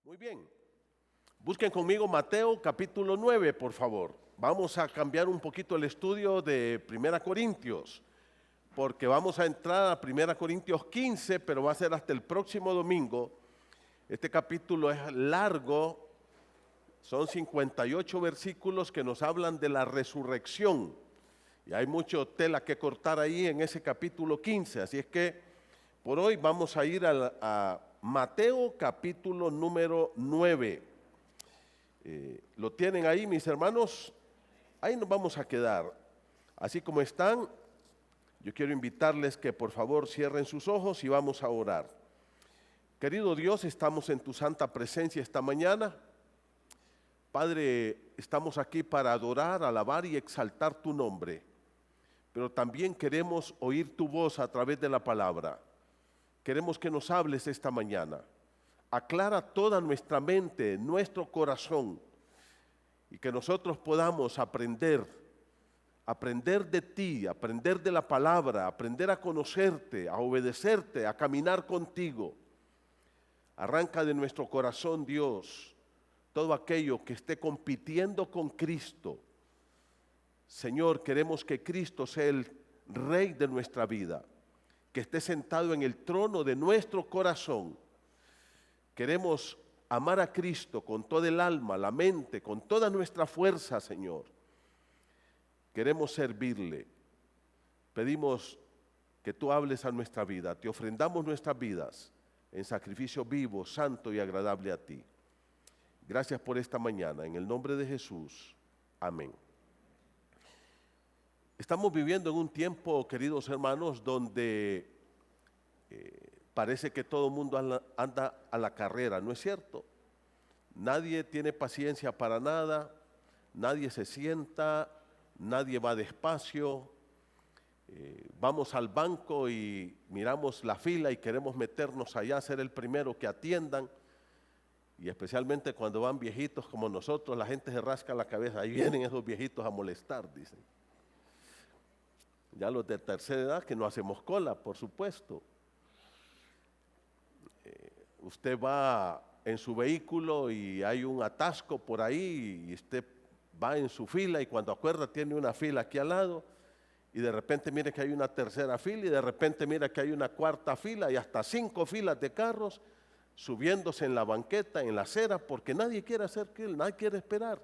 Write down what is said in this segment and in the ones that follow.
Muy bien, busquen conmigo Mateo capítulo 9, por favor. Vamos a cambiar un poquito el estudio de 1 Corintios, porque vamos a entrar a 1 Corintios 15, pero va a ser hasta el próximo domingo. Este capítulo es largo, son 58 versículos que nos hablan de la resurrección. Y hay mucho tela que cortar ahí en ese capítulo 15, así es que por hoy vamos a ir a Mateo capítulo número 9. ¿Lo tienen ahí, mis hermanos? Ahí nos vamos a quedar. Así como están, yo quiero invitarles que por favor cierren sus ojos y vamos a orar. Querido Dios, estamos en tu santa presencia esta mañana. Padre, estamos aquí para adorar, alabar y exaltar tu nombre. Pero también queremos oír tu voz a través de la palabra. Queremos que nos hables esta mañana. Aclara toda nuestra mente, nuestro corazón, y que nosotros podamos aprender de ti, aprender de la palabra, aprender a conocerte, a obedecerte, a caminar contigo. Arranca de nuestro corazón, Dios, todo aquello que esté compitiendo con Cristo. Señor, queremos que Cristo sea el Rey de nuestra vida, que esté sentado en el trono de nuestro corazón. Queremos amar a Cristo con toda el alma, la mente, con toda nuestra fuerza, Señor. Queremos servirle. Pedimos que tú hables a nuestra vida. Te ofrendamos nuestras vidas en sacrificio vivo, santo y agradable a ti. Gracias por esta mañana. En el nombre de Jesús. Amén. Estamos viviendo en un tiempo, queridos hermanos, donde parece que todo el mundo anda a la carrera, ¿no es cierto? Nadie tiene paciencia para nada, nadie se sienta, nadie va despacio. Vamos al banco y miramos la fila y queremos meternos allá, ser el primero que atiendan. Y especialmente cuando van viejitos como nosotros, la gente se rasca la cabeza, ahí vienen esos viejitos a molestar, dicen. Ya los de tercera edad que no hacemos cola, por supuesto. Usted va en su vehículo y hay un atasco por ahí y usted va en su fila y cuando acuerda tiene una fila aquí al lado y de repente mire que hay una tercera fila y de repente mira que hay una cuarta fila y hasta 5 filas de carros subiéndose en la banqueta, en la acera, porque nadie quiere hacer que nadie quiere esperar.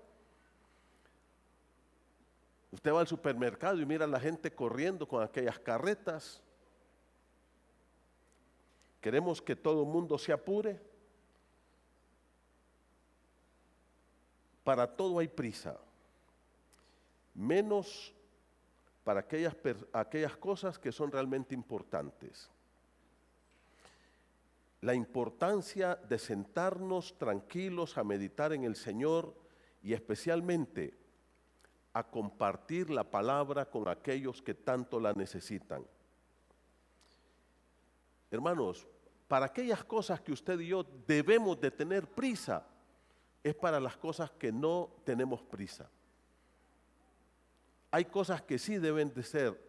Usted va al supermercado y mira a la gente corriendo con aquellas carretas. Queremos que todo el mundo se apure. Para todo hay prisa, menos para aquellas cosas que son realmente importantes. La importancia de sentarnos tranquilos a meditar en el Señor y especialmente a compartir la palabra con aquellos que tanto la necesitan. Hermanos, para aquellas cosas que usted y yo debemos de tener prisa, es para las cosas que no tenemos prisa. Hay cosas que sí deben de ser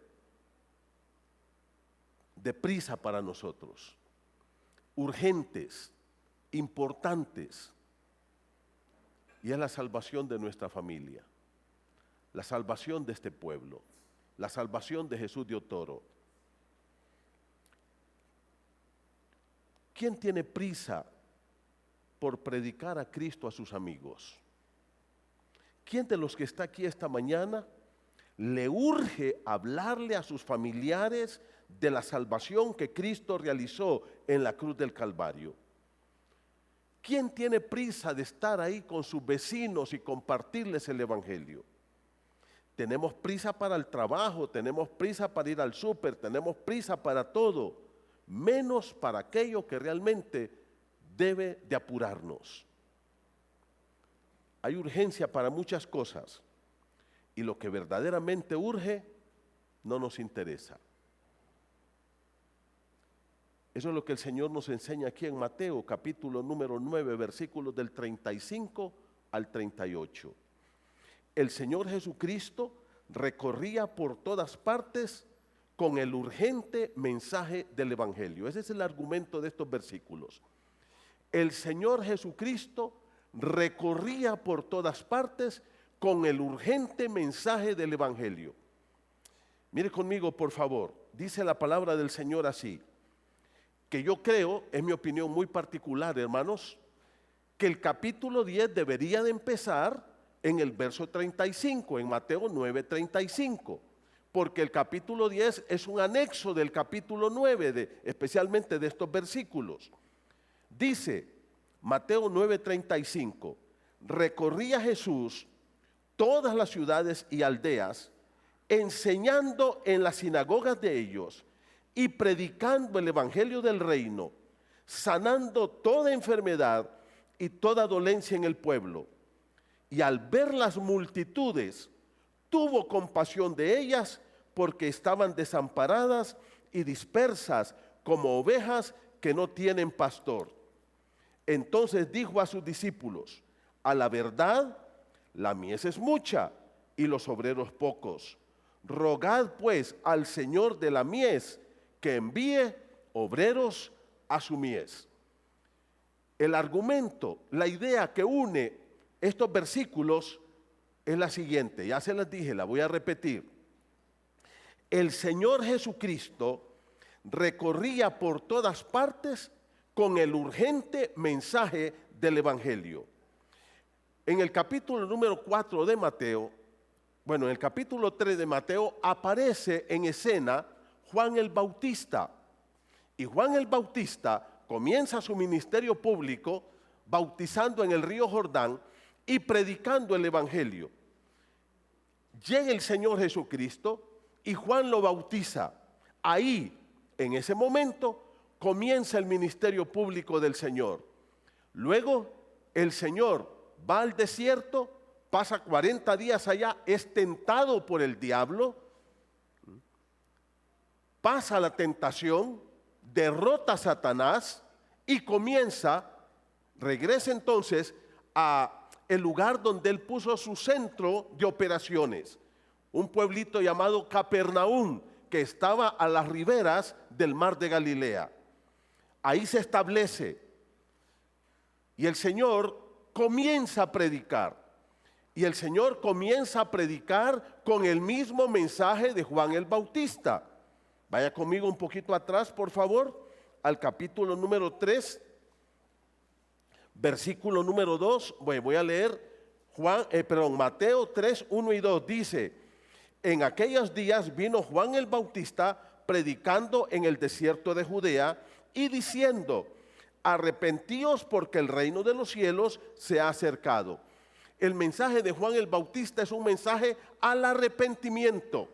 de prisa para nosotros, urgentes, importantes, y es la salvación de nuestra familia, la salvación de este pueblo, la salvación de Jesús de Otoro. ¿Quién tiene prisa por predicar a Cristo a sus amigos? ¿Quién de los que está aquí esta mañana le urge hablarle a sus familiares de la salvación que Cristo realizó en la cruz del Calvario? ¿Quién tiene prisa de estar ahí con sus vecinos y compartirles el Evangelio? Tenemos prisa para el trabajo, tenemos prisa para ir al súper, tenemos prisa para todo, menos para aquello que realmente debe de apurarnos. Hay urgencia para muchas cosas y lo que verdaderamente urge no nos interesa. Eso es lo que el Señor nos enseña aquí en Mateo capítulo número 9, versículos del 35 al 38. El Señor Jesucristo recorría por todas partes con el urgente mensaje del Evangelio. Ese es el argumento de estos versículos. el Señor Jesucristo recorría por todas partes con el urgente mensaje del Evangelio. Mire conmigo, por favor, dice la palabra del Señor así, que yo creo, es mi opinión muy particular, hermanos, que el capítulo 10 debería de empezar en el verso 35, en Mateo 9:35, porque el capítulo 10 es un anexo del capítulo 9, especialmente de estos versículos. Dice Mateo 9:35, recorría Jesús todas las ciudades y aldeas, enseñando en las sinagogas de ellos y predicando el evangelio del reino, sanando toda enfermedad y toda dolencia en el pueblo. Y al ver las multitudes, tuvo compasión de ellas porque estaban desamparadas y dispersas como ovejas que no tienen pastor. Entonces dijo a sus discípulos, a la verdad, la mies es mucha y los obreros pocos. Rogad pues al Señor de la mies que envíe obreros a su mies. El argumento, la idea que une estos versículos es la siguiente, ya se las dije, la voy a repetir. El Señor Jesucristo recorría por todas partes con el urgente mensaje del Evangelio. En el capítulo número 4 de Mateo, en el capítulo 3 de Mateo aparece en escena Juan el Bautista. Y Juan el Bautista comienza su ministerio público bautizando en el río Jordán y predicando el Evangelio. Llega el Señor Jesucristo y Juan lo bautiza. Ahí, en ese momento, comienza el ministerio público del Señor. Luego, el Señor va al desierto, pasa 40 días allá, es tentado por el diablo, pasa la tentación, derrota a Satanás y regresa entonces a el lugar donde él puso su centro de operaciones, un pueblito llamado Capernaum, que estaba a las riberas del mar de Galilea. Ahí se establece y el Señor comienza a predicar. Y el Señor comienza a predicar con el mismo mensaje de Juan el Bautista. Vaya conmigo un poquito atrás, por favor, al capítulo número 3, versículo número 2. Voy a leer Mateo 3, 1 y 2. Dice, en aquellos días vino Juan el Bautista predicando en el desierto de Judea y diciendo, arrepentíos porque el reino de los cielos se ha acercado. El mensaje de Juan el Bautista es un mensaje al arrepentimiento.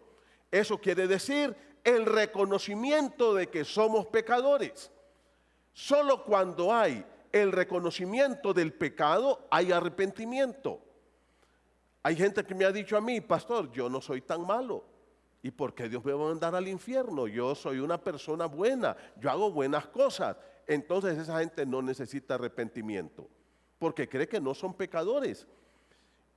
Eso quiere decir el reconocimiento de que somos pecadores. Solo cuando hay el reconocimiento del pecado, hay arrepentimiento. Hay gente que me ha dicho a mí, pastor, yo no soy tan malo. ¿Y por qué Dios me va a mandar al infierno? Yo soy una persona buena, yo hago buenas cosas. Entonces esa gente no necesita arrepentimiento, porque cree que no son pecadores.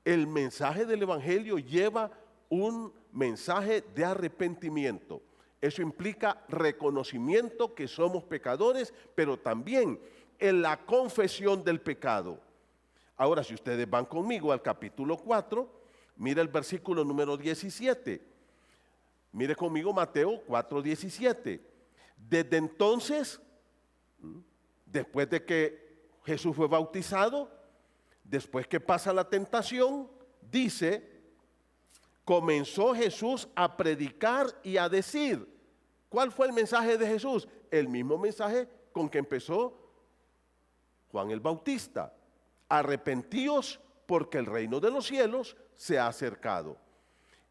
El mensaje del Evangelio lleva un mensaje de arrepentimiento. Eso implica reconocimiento que somos pecadores, pero también en la confesión del pecado. Ahora, si ustedes van conmigo al capítulo 4, mire el versículo número 17. Mire conmigo Mateo 4:17. Desde entonces, después de que Jesús fue bautizado, después que pasa la tentación, dice, comenzó Jesús a predicar y a decir. ¿Cuál fue el mensaje de Jesús? El mismo mensaje con que empezó Juan el Bautista. Arrepentíos porque el reino de los cielos se ha acercado.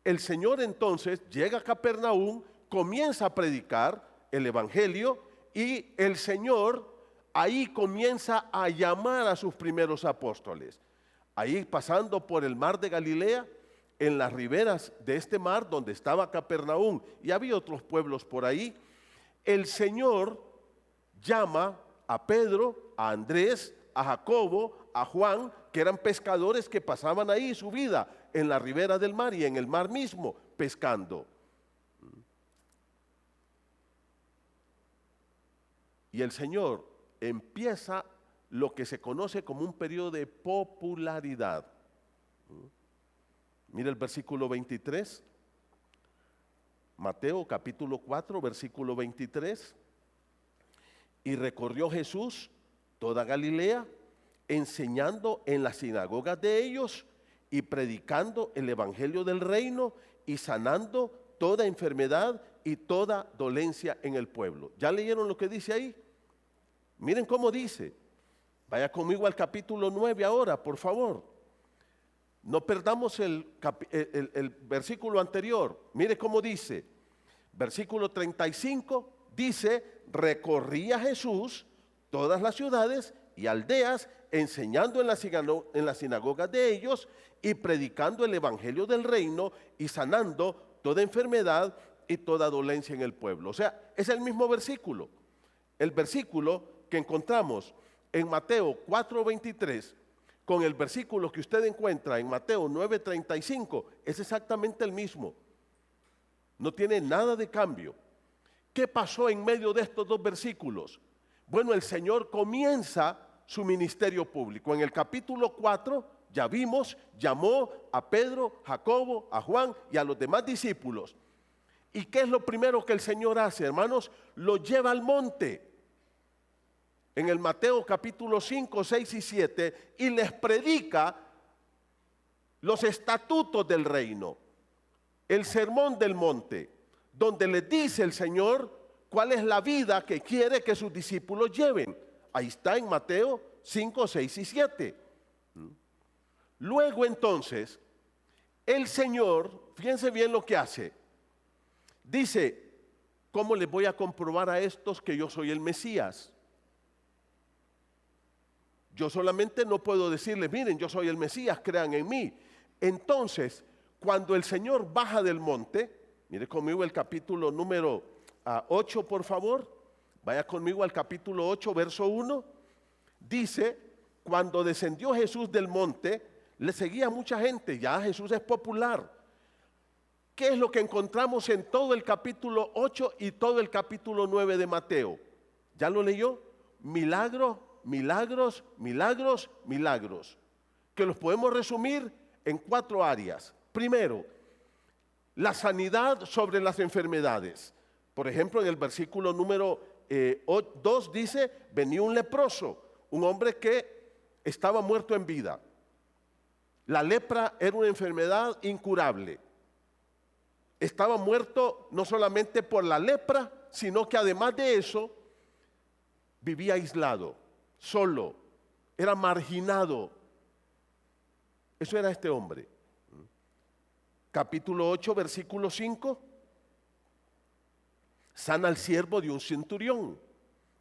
El Señor entonces llega a Capernaum, comienza a predicar el Evangelio y el Señor ahí comienza a llamar a sus primeros apóstoles. Ahí pasando por el mar de Galilea, en las riberas de este mar donde estaba Capernaum y había otros pueblos por ahí, el Señor llama a Pedro, a Andrés, a Jacobo, a Juan, que eran pescadores que pasaban ahí su vida en la ribera del mar y en el mar mismo pescando. Y el Señor empieza lo que se conoce como un periodo de popularidad. Mira el versículo 23. Mateo capítulo 4, versículo 23. Y recorrió Jesús toda Galilea, enseñando en las sinagogas de ellos y predicando el evangelio del reino y sanando toda enfermedad y toda dolencia en el pueblo. ¿Ya leyeron lo que dice ahí? Miren cómo dice. Vaya conmigo al capítulo 9 ahora, por favor. No perdamos el versículo anterior. Mire cómo dice. Versículo 35 dice: recorría Jesús todas las ciudades y aldeas, enseñando en las sinagogas de ellos y predicando el evangelio del reino y sanando toda enfermedad y toda dolencia en el pueblo. O sea, es el mismo versículo. El versículo que encontramos en Mateo 4:23 con el versículo que usted encuentra en Mateo 9:35 es exactamente el mismo. No tiene nada de cambio. ¿Qué pasó en medio de estos dos versículos? Bueno, el Señor comienza su ministerio público. En el capítulo 4, ya vimos, llamó a Pedro, Jacobo, a Juan y a los demás discípulos. ¿Y qué es lo primero que el Señor hace, hermanos? Lo lleva al monte. En el Mateo capítulo 5, 6 y 7, y les predica los estatutos del reino, el sermón del monte, donde les dice el Señor cuál es la vida que quiere que sus discípulos lleven. Ahí está en Mateo 5, 6 y 7. Luego entonces, el Señor, fíjense bien lo que hace. Dice: ¿cómo les voy a comprobar a estos que yo soy el Mesías? Yo solamente no puedo decirles: miren, yo soy el Mesías, crean en mí. Entonces, cuando el Señor baja del monte, mire conmigo el capítulo número 8, por favor. Vaya conmigo al capítulo 8, verso 1. Dice: cuando descendió Jesús del monte, le seguía mucha gente. Ya Jesús es popular. ¿Qué es lo que encontramos en todo el capítulo 8 y todo el capítulo 9 de Mateo? ¿Ya lo leyó? Milagros, milagros, milagros, milagros. Que los podemos resumir en 4 áreas. Primero, la sanidad sobre las enfermedades. Por ejemplo, en el versículo número 2 dice: venía un leproso, un hombre que estaba muerto en vida. La lepra era una enfermedad incurable. Estaba muerto no solamente por la lepra, sino que además de eso, vivía aislado, solo, era marginado. Eso era este hombre. Capítulo 8, versículo 5. Sana al siervo de un centurión,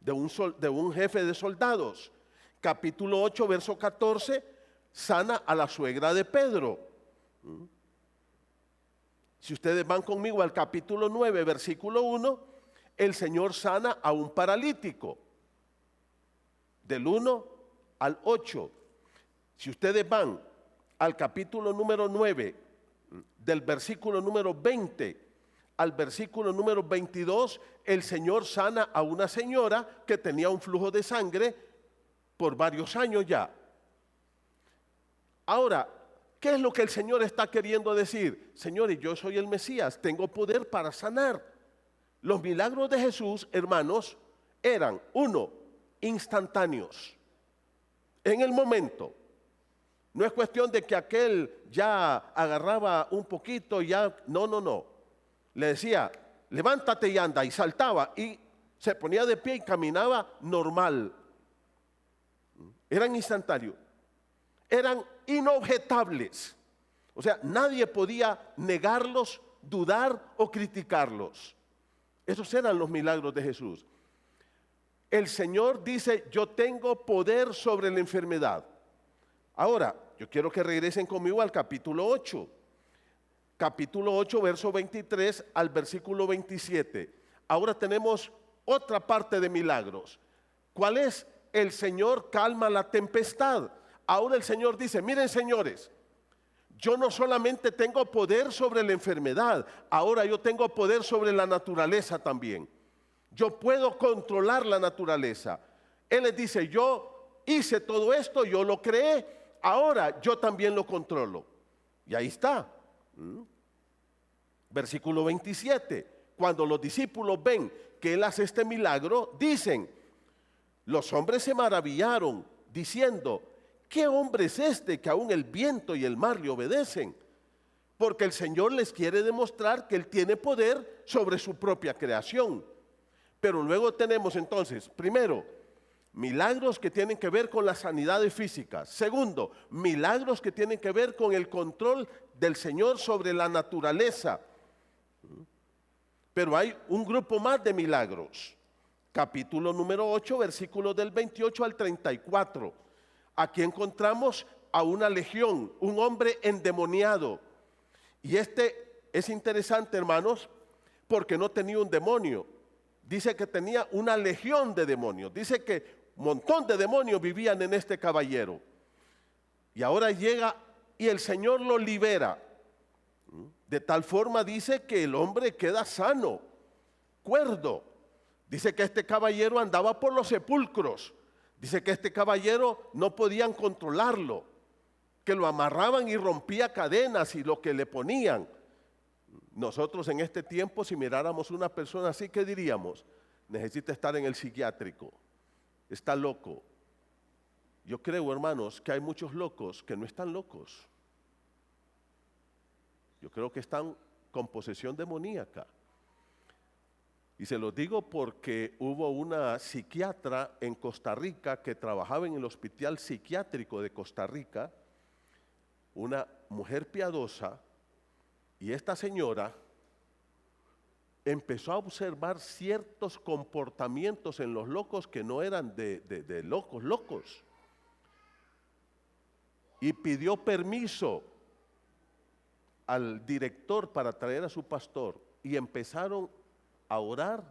de un jefe de soldados. Capítulo 8, verso 14, sana a la suegra de Pedro. Si ustedes van conmigo al capítulo 9, versículo 1, el Señor sana a un paralítico. Del 1 al 8. Si ustedes van al capítulo número 9, del versículo número 20 al versículo número 22, el Señor sana a una señora que tenía un flujo de sangre por varios años ya. Ahora, ¿qué es lo que el Señor está queriendo decir? Señores, yo soy el Mesías, tengo poder para sanar. Los milagros de Jesús, hermanos, eran, 1, instantáneos, en el momento. No es cuestión de que aquel ya agarraba un poquito y ya, no. Le decía: levántate y anda, y saltaba y se ponía de pie y caminaba normal. Eran instantáneos, eran inobjetables. O sea, nadie podía negarlos, dudar o criticarlos. Esos eran los milagros de Jesús. El Señor dice: yo tengo poder sobre la enfermedad. Ahora, yo quiero que regresen conmigo al capítulo 8. Capítulo 8, verso 23 al versículo 27. Ahora tenemos otra parte de milagros. ¿Cuál es? El Señor calma la tempestad. Ahora el Señor dice: miren, señores, yo no solamente tengo poder sobre la enfermedad, ahora yo tengo poder sobre la naturaleza también. Yo puedo controlar la naturaleza. Él les dice: yo hice todo esto, yo lo creé, ahora yo también lo controlo. Y ahí está. Versículo 27. Cuando los discípulos ven que él hace este milagro, dicen, los hombres se maravillaron diciendo, ¿qué hombre es este que aún el viento y el mar le obedecen? Porque el Señor les quiere demostrar que él tiene poder sobre su propia creación. Pero luego tenemos entonces, primero, milagros que tienen que ver con las sanidades físicas. Segundo, milagros que tienen que ver con el control del Señor sobre la naturaleza. Pero hay un grupo más de milagros. Capítulo número 8, versículos del 28 al 34. Aquí encontramos a una legión, un hombre endemoniado. Y este es interesante, hermanos, porque no tenía un demonio. Dice que tenía una legión de demonios. Dice que un montón de demonios vivían en este caballero. Y ahora llega y el Señor lo libera. De tal forma dice que el hombre queda sano, cuerdo. Dice que este caballero andaba por los sepulcros. Dice que este caballero no podían controlarlo, que lo amarraban y rompía cadenas y lo que le ponían. Nosotros en este tiempo, si miráramos una persona así, ¿qué diríamos? Necesita estar en el psiquiátrico, está loco. Yo creo, hermanos, que hay muchos locos que no están locos. Yo creo que están con posesión demoníaca. Y se los digo porque hubo una psiquiatra en Costa Rica que trabajaba en el Hospital Psiquiátrico de Costa Rica, una mujer piadosa, y esta señora empezó a observar ciertos comportamientos en los locos que no eran de locos. Y pidió permiso al director para traer a su pastor y empezaron a orar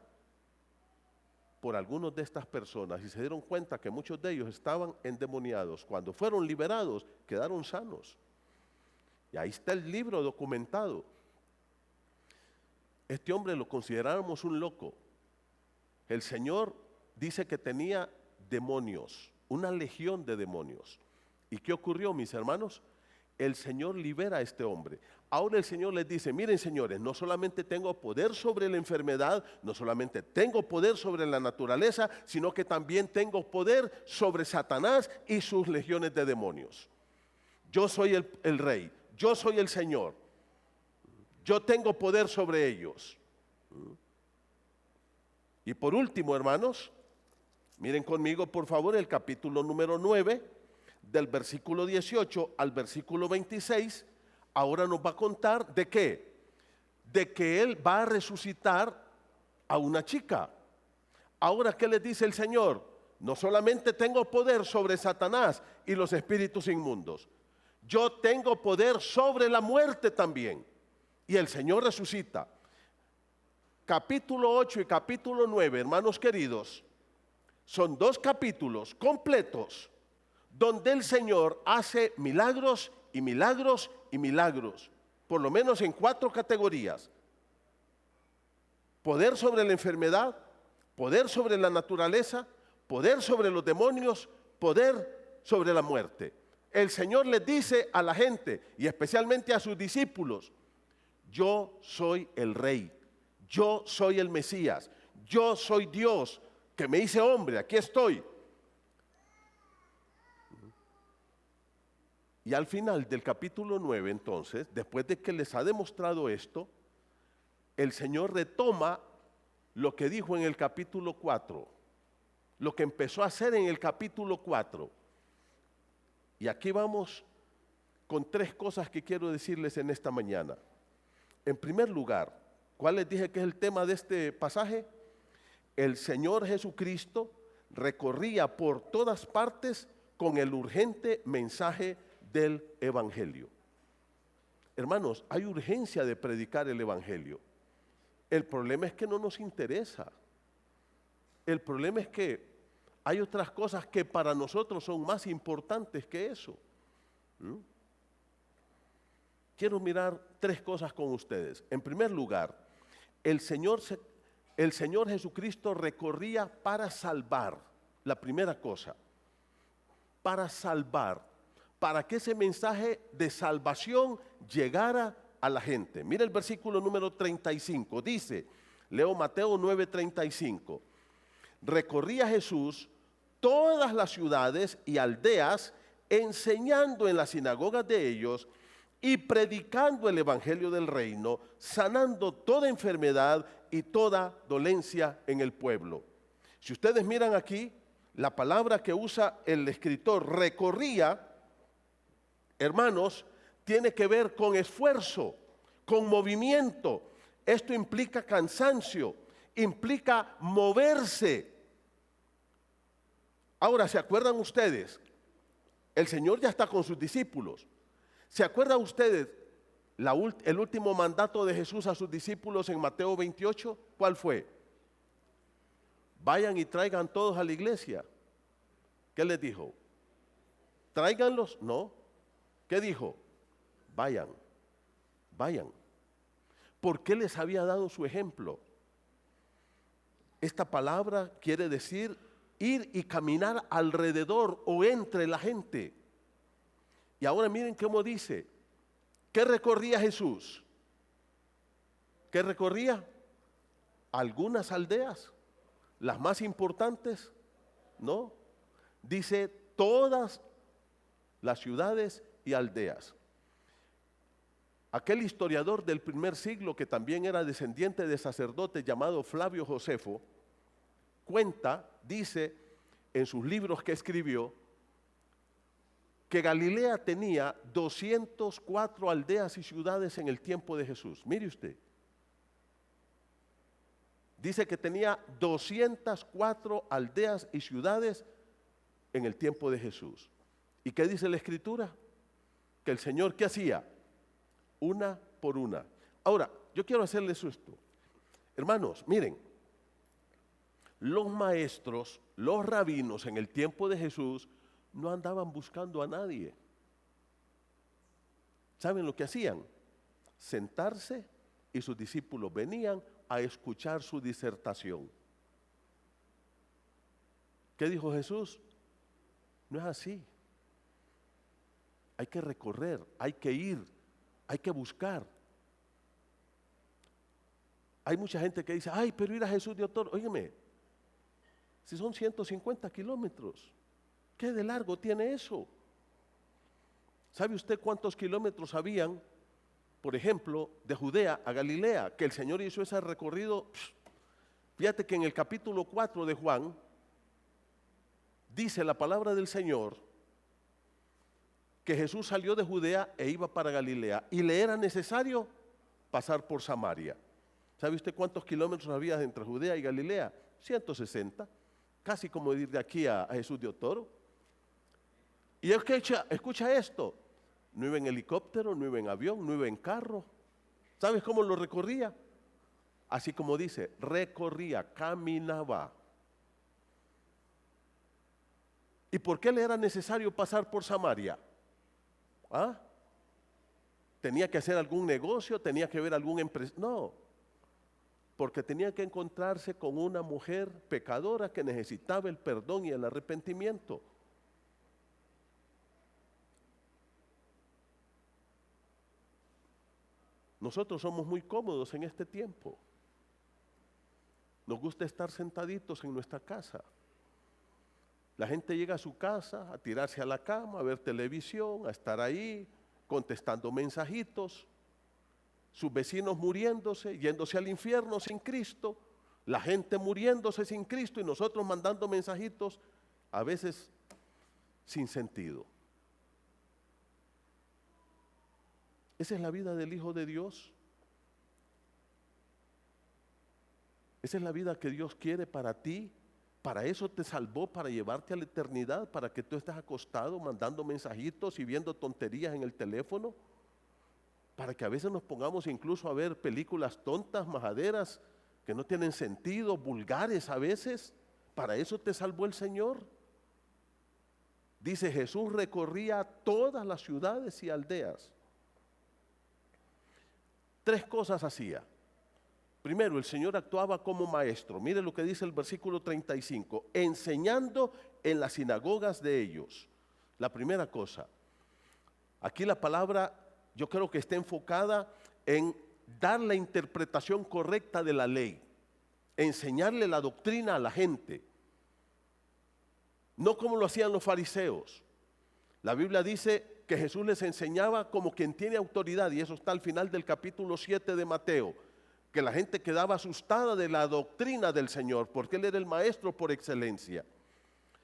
por algunos de estas personas y se dieron cuenta que muchos de ellos estaban endemoniados. Cuando fueron liberados, quedaron sanos. Y ahí está el libro documentado. Este hombre lo consideramos un loco. El Señor dice que tenía demonios, una legión de demonios. ¿Y qué ocurrió, mis hermanos? El Señor libera a este hombre. Ahora el Señor les dice, miren señores, no solamente tengo poder sobre la enfermedad, no solamente tengo poder sobre la naturaleza, sino que también tengo poder sobre Satanás y sus legiones de demonios. Yo soy el rey, yo soy el Señor, yo tengo poder sobre ellos. Y por último, hermanos, miren conmigo por favor el capítulo número 9, del versículo 18 al versículo 26, ahora nos va a contar de qué, de que él va a resucitar a una chica. Ahora, ¿qué les dice el Señor? No solamente tengo poder sobre Satanás y los espíritus inmundos, yo tengo poder sobre la muerte también. Y el Señor resucita. Capítulo 8 y capítulo 9, hermanos queridos, son dos capítulos completos donde el Señor hace milagros y milagros y milagros, por lo menos en 4 categorías. Poder sobre la enfermedad, poder sobre la naturaleza, poder sobre los demonios, poder sobre la muerte. El Señor les dice a la gente y especialmente a sus discípulos, yo soy el Rey, yo soy el Mesías, yo soy Dios que me hice hombre, aquí estoy. Y al final del capítulo 9, entonces, después de que les ha demostrado esto, el Señor retoma lo que dijo en el capítulo 4, lo que empezó a hacer en el capítulo 4. Y aquí vamos con 3 cosas que quiero decirles en esta mañana. En primer lugar, ¿cuál les dije que es el tema de este pasaje? El Señor Jesucristo recorría por todas partes con el urgente mensaje del Evangelio. Hermanos, hay urgencia de predicar el Evangelio. El problema es que no nos interesa. El problema es que hay otras cosas que para nosotros son más importantes que eso. Quiero mirar 3 cosas con ustedes. En primer lugar, el Señor Jesucristo recorría para salvar. La primera cosa. para salvar, para que ese mensaje de salvación llegara a la gente. Mira el versículo número 35, dice, leo Mateo 9:35, recorría Jesús todas las ciudades y aldeas, enseñando en las sinagogas de ellos y predicando el evangelio del reino, sanando toda enfermedad y toda dolencia en el pueblo. Si ustedes miran aquí, la palabra que usa el escritor, recorría, hermanos, tiene que ver con esfuerzo, con movimiento. Esto implica cansancio, implica moverse. Ahora, ¿se acuerdan ustedes? El Señor ya está con sus discípulos. ¿Se acuerdan ustedes el último mandato de Jesús a sus discípulos en Mateo 28? ¿Cuál fue? Vayan y traigan todos a la iglesia. ¿Qué les dijo? ¿Tráiganlos? No. ¿Qué dijo? Vayan, vayan. ¿Por qué les había dado su ejemplo? Esta palabra quiere decir ir y caminar alrededor o entre la gente. Y ahora miren cómo dice, ¿qué recorría Jesús? ¿Qué recorría? Algunas aldeas, las más importantes, ¿no? Dice todas las ciudades y aldeas. Aquel historiador del primer siglo, que también era descendiente de sacerdotes llamado Flavio Josefo, cuenta, dice en sus libros que escribió, que Galilea tenía 204 aldeas y ciudades en el tiempo de Jesús. Mire usted. Dice que tenía 204 aldeas y ciudades en el tiempo de Jesús. ¿Y qué dice la Escritura? Que el Señor, ¿qué hacía? Una por una. Ahora, yo quiero hacerles esto. Hermanos, miren, los maestros, los rabinos en el tiempo de Jesús no andaban buscando a nadie. ¿Saben lo que hacían? Sentarse y sus discípulos venían a escuchar su disertación. ¿Qué dijo Jesús? No es así. Hay que recorrer, hay que ir, hay que buscar. Hay mucha gente que dice, ay, pero ir a Jesús de Otor, óigame, si son 150 kilómetros, ¿qué de largo tiene eso? ¿Sabe usted cuántos kilómetros habían, por ejemplo, de Judea a Galilea? Que el Señor hizo ese recorrido. Fíjate que en el capítulo 4 de Juan, dice la palabra del Señor, que Jesús salió de Judea e iba para Galilea, y le era necesario pasar por Samaria. ¿Sabe usted cuántos kilómetros había entre Judea y Galilea? 160, casi como ir de aquí a Jesús de Otoro. Y escucha esto, no iba en helicóptero, no iba en avión, no iba en carro. ¿Sabes cómo lo recorría? Así como dice, recorría, caminaba. ¿Y por qué le era necesario pasar por Samaria? ¿Ah? ¿Tenía que hacer algún negocio? ¿Tenía que ver algún empresa? No, porque tenía que encontrarse con una mujer pecadora que necesitaba el perdón y el arrepentimiento. Nosotros somos muy cómodos en este tiempo. Nos gusta estar sentaditos en nuestra casa. La gente llega a su casa a tirarse a la cama, a ver televisión, a estar ahí, contestando mensajitos. Sus vecinos muriéndose, yéndose al infierno sin Cristo. La gente muriéndose sin Cristo y nosotros mandando mensajitos, a veces sin sentido. Esa es la vida del Hijo de Dios. Esa es la vida que Dios quiere para ti. Para eso te salvó, para llevarte a la eternidad, para que tú estés acostado mandando mensajitos y viendo tonterías en el teléfono, para que a veces nos pongamos incluso a ver películas tontas, majaderas, que no tienen sentido, vulgares a veces. Para eso te salvó el Señor. Dice, Jesús recorría todas las ciudades y aldeas. 3 cosas hacía. Primero, el Señor actuaba como maestro. Mire lo que dice el versículo 35. Enseñando en las sinagogas de ellos. La primera cosa. Aquí la palabra yo creo que está enfocada en dar la interpretación correcta de la ley, enseñarle la doctrina a la gente, no como lo hacían los fariseos. La Biblia dice que Jesús les enseñaba como quien tiene autoridad, y eso está al final del capítulo 7 de Mateo, que la gente quedaba asustada de la doctrina del Señor, porque Él era el maestro por excelencia.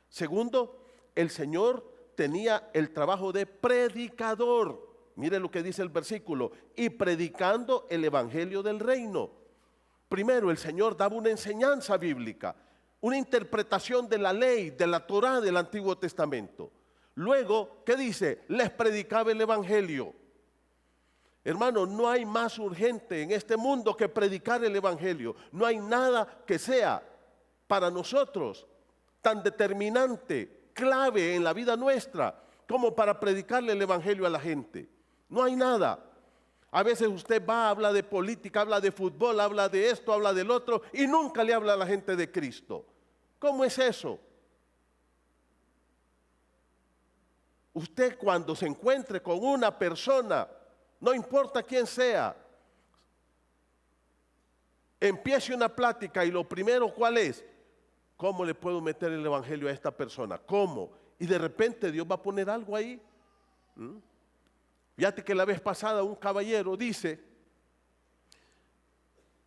Segundo, el Señor tenía el trabajo de predicador. Mire lo que dice el versículo, y predicando el evangelio del reino. Primero, el Señor daba una enseñanza bíblica, una interpretación de la ley, de la Torá del Antiguo Testamento. Luego, ¿qué dice? Les predicaba el evangelio. Hermano, no hay más urgente en este mundo que predicar el evangelio. No hay nada que sea para nosotros tan determinante, clave en la vida nuestra, como para predicarle el evangelio a la gente. No hay nada. A veces usted va, habla de política, habla de fútbol, habla de esto, habla del otro, y nunca le habla a la gente de Cristo. ¿Cómo es eso? Usted cuando se encuentre con una persona, no importa quién sea, empiece una plática y lo primero, ¿cuál es? ¿Cómo le puedo meter el evangelio a esta persona? ¿Cómo? Y de repente Dios va a poner algo ahí. Fíjate que la vez pasada un caballero dice,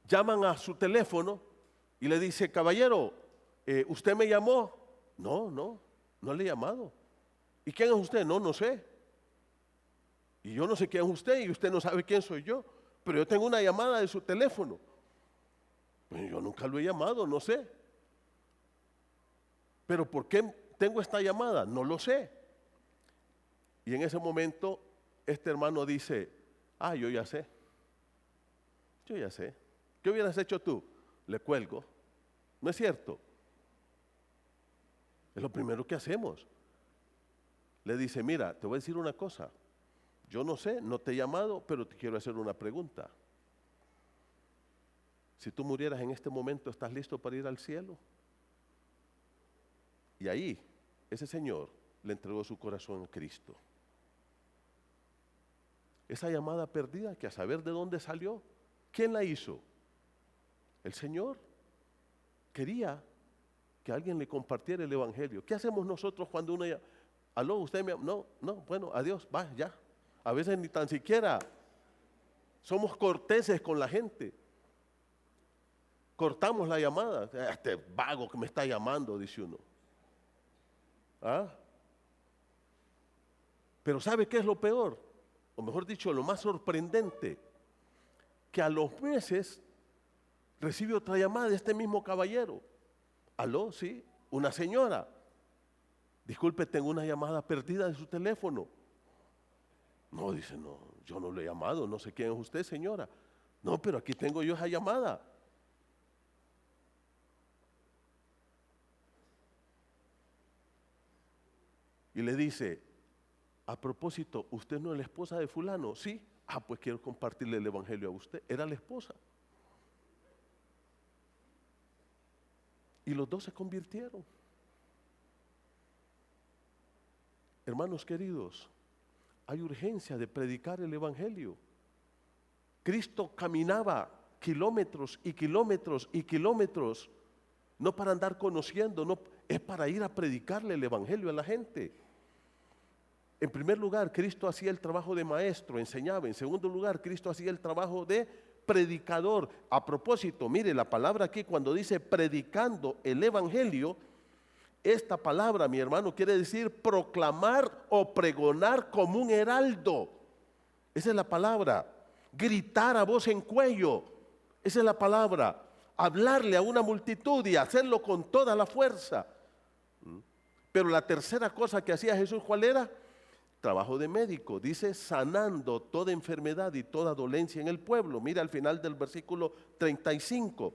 llaman a su teléfono y le dice, caballero, ¿usted me llamó? No le he llamado. ¿Y quién es usted? No sé. Y yo no sé quién es usted y usted no sabe quién soy yo, pero yo tengo una llamada de su teléfono. Pues yo nunca lo he llamado, no sé. Pero ¿por qué tengo esta llamada? No lo sé. Y en ese momento este hermano dice, yo ya sé. ¿Qué hubieras hecho tú? Le cuelgo. ¿No es cierto? Es lo primero que hacemos. Le dice, mira, te voy a decir una cosa. Yo no sé, no te he llamado, pero te quiero hacer una pregunta. Si tú murieras en este momento, ¿estás listo para ir al cielo? Y ahí, ese señor le entregó su corazón a Cristo. Esa llamada perdida, que a saber de dónde salió, ¿quién la hizo? El Señor quería que alguien le compartiera el evangelio. ¿Qué hacemos nosotros cuando uno llama? ¿Aló, usted me ama? No, bueno, adiós, va, ya. A veces ni tan siquiera somos corteses con la gente. Cortamos la llamada. Este vago que me está llamando, dice uno. Pero ¿sabe qué es lo peor? O mejor dicho, lo más sorprendente, que a los meses recibe otra llamada de este mismo caballero. Aló, sí, una señora. Disculpe, tengo una llamada perdida de su teléfono. No, dice, no, yo no le he llamado, no sé quién es usted, señora. No, pero aquí tengo yo esa llamada. Y le dice, a propósito, ¿usted no es la esposa de fulano? Sí. Pues quiero compartirle el evangelio a usted. Era la esposa. Y los dos se convirtieron. Hermanos queridos, hay urgencia de predicar el evangelio. Cristo caminaba kilómetros y kilómetros y kilómetros, no para andar conociendo, no, es para ir a predicarle el evangelio a la gente. En primer lugar, Cristo hacía el trabajo de maestro, enseñaba. En segundo lugar, Cristo hacía el trabajo de predicador. A propósito, mire, la palabra aquí cuando dice predicando el evangelio, esta palabra, mi hermano, quiere decir proclamar o pregonar como un heraldo. Esa es la palabra. Gritar a voz en cuello. Esa es la palabra. Hablarle a una multitud y hacerlo con toda la fuerza. Pero la tercera cosa que hacía Jesús, ¿cuál era? Trabajo de médico. Dice sanando toda enfermedad y toda dolencia en el pueblo. Mira al final del versículo 35.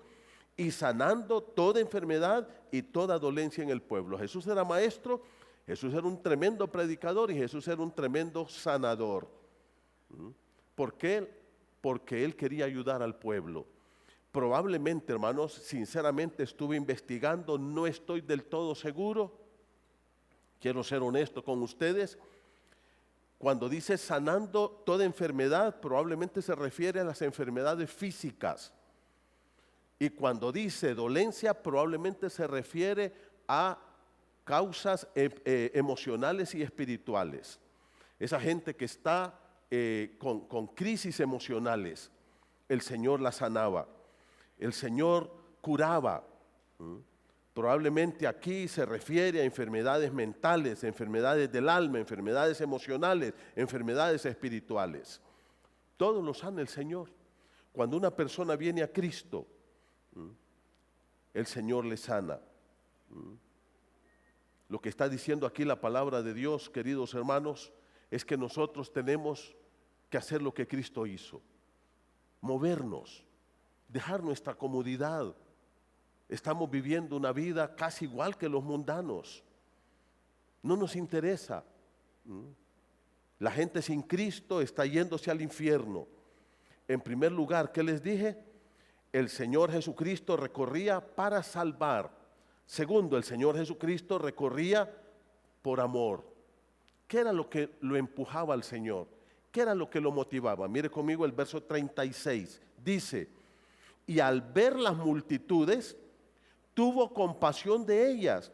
Y sanando toda enfermedad y toda dolencia en el pueblo. Jesús era maestro, Jesús era un tremendo predicador y Jesús era un tremendo sanador. ¿Por qué? Porque Él quería ayudar al pueblo. Probablemente, hermanos, sinceramente estuve investigando, no estoy del todo seguro, Quiero ser honesto con ustedes. Cuando dice sanando toda enfermedad, probablemente se refiere a las enfermedades físicas. Y cuando dice dolencia, probablemente se refiere a causas emocionales y espirituales. Esa gente que está con crisis emocionales, el Señor la sanaba, el Señor curaba. Probablemente aquí se refiere a enfermedades mentales, enfermedades del alma, enfermedades emocionales, enfermedades espirituales. Todo lo sana el Señor. Cuando una persona viene a Cristo, el Señor le sana. Lo que está diciendo aquí la palabra de Dios, queridos hermanos, es que nosotros tenemos que hacer lo que Cristo hizo. Movernos, dejar nuestra comodidad. Estamos viviendo una vida casi igual que los mundanos. No nos interesa. La gente sin Cristo está yéndose al infierno. En primer lugar, ¿qué les dije? El Señor Jesucristo recorría para salvar. Segundo, el Señor Jesucristo recorría por amor. ¿Qué era lo que lo empujaba al Señor? ¿Qué era lo que lo motivaba? Mire conmigo el verso 36. Dice, y al ver las multitudes, tuvo compasión de ellas,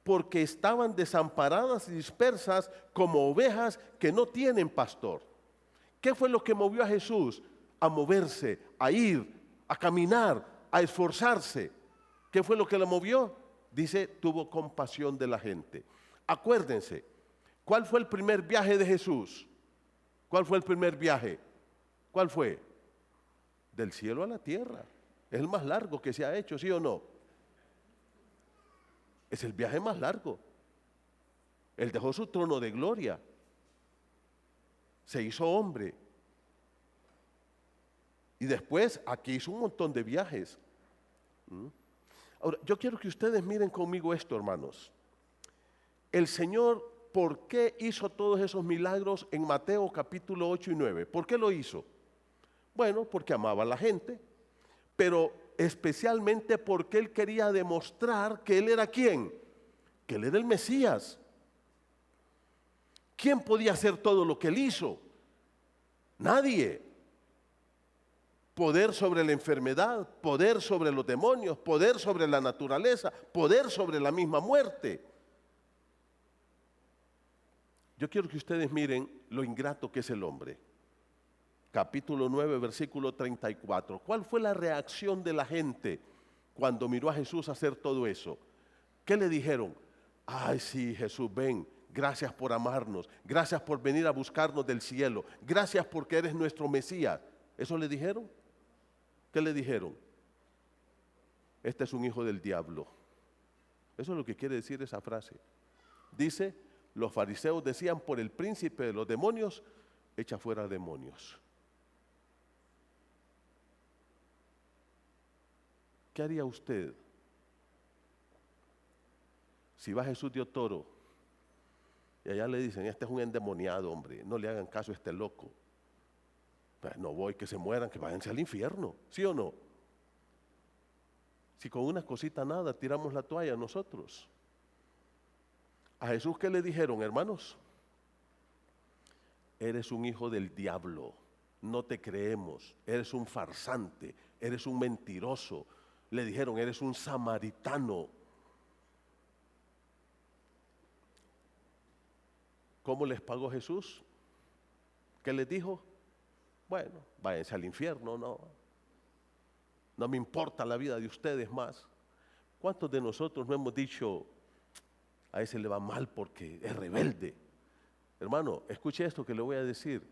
porque estaban desamparadas y dispersas como ovejas que no tienen pastor. ¿Qué fue lo que movió a Jesús? A moverse, a ir, a caminar, a esforzarse. ¿Qué fue lo que le movió? Dice, tuvo compasión de la gente. Acuérdense, ¿cuál fue el primer viaje de Jesús? ¿Cuál fue el primer viaje? ¿Cuál fue? Del cielo a la tierra. Es el más largo que se ha hecho, ¿sí o no? Es el viaje más largo. Él dejó su trono de gloria. Se hizo hombre. Y después aquí hizo un montón de viajes. Ahora, yo quiero que ustedes miren conmigo esto, hermanos. El Señor, ¿por qué hizo todos esos milagros en Mateo capítulo 8 y 9? ¿Por qué lo hizo? Bueno, porque amaba a la gente, pero especialmente porque Él quería demostrar que Él era ¿quién? Que Él era el Mesías. ¿Quién podía hacer todo lo que Él hizo? Nadie. Poder sobre la enfermedad, poder sobre los demonios, poder sobre la naturaleza, poder sobre la misma muerte. Yo quiero que ustedes miren lo ingrato que es el hombre. Capítulo 9, versículo 34. ¿Cuál fue la reacción de la gente cuando miró a Jesús hacer todo eso? ¿Qué le dijeron? Ay, sí, Jesús, ven, gracias por amarnos, gracias por venir a buscarnos del cielo, gracias porque eres nuestro Mesías. ¿Eso le dijeron? ¿Qué le dijeron? Este es un hijo del diablo. Eso es lo que quiere decir esa frase. Dice, los fariseos decían, por el príncipe de los demonios, echa fuera demonios. ¿Qué haría usted si va Jesús de Otoro y allá le dicen, este es un endemoniado, hombre, no le hagan caso a este loco? Pues no voy, que se mueran, que váyanse al infierno, ¿sí o no? Si con una cosita nada tiramos la toalla nosotros. A Jesús, ¿qué le dijeron, hermanos? Eres un hijo del diablo, no te creemos, eres un farsante, eres un mentiroso. Le dijeron, eres un samaritano. ¿Cómo les pagó Jesús? ¿Qué les dijo? Bueno, váyanse al infierno, no me importa la vida de ustedes más. ¿Cuántos de nosotros no hemos dicho, a ese le va mal porque es rebelde? Hermano, escuche esto que le voy a decir.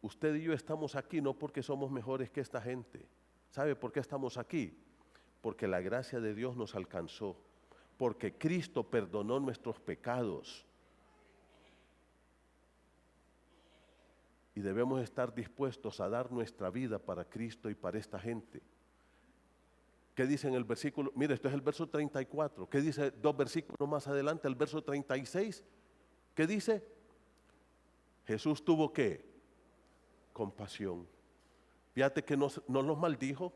Usted y yo estamos aquí no porque somos mejores que esta gente. ¿Sabe por qué estamos aquí? Porque la gracia de Dios nos alcanzó, porque Cristo perdonó nuestros pecados. Y debemos estar dispuestos a dar nuestra vida para Cristo y para esta gente. ¿Qué dice en el versículo? Mire, esto es el verso 34. ¿Qué dice dos versículos más adelante? El verso 36. ¿Qué dice? Jesús tuvo ¿qué? Compasión. Fíjate que no los maldijo,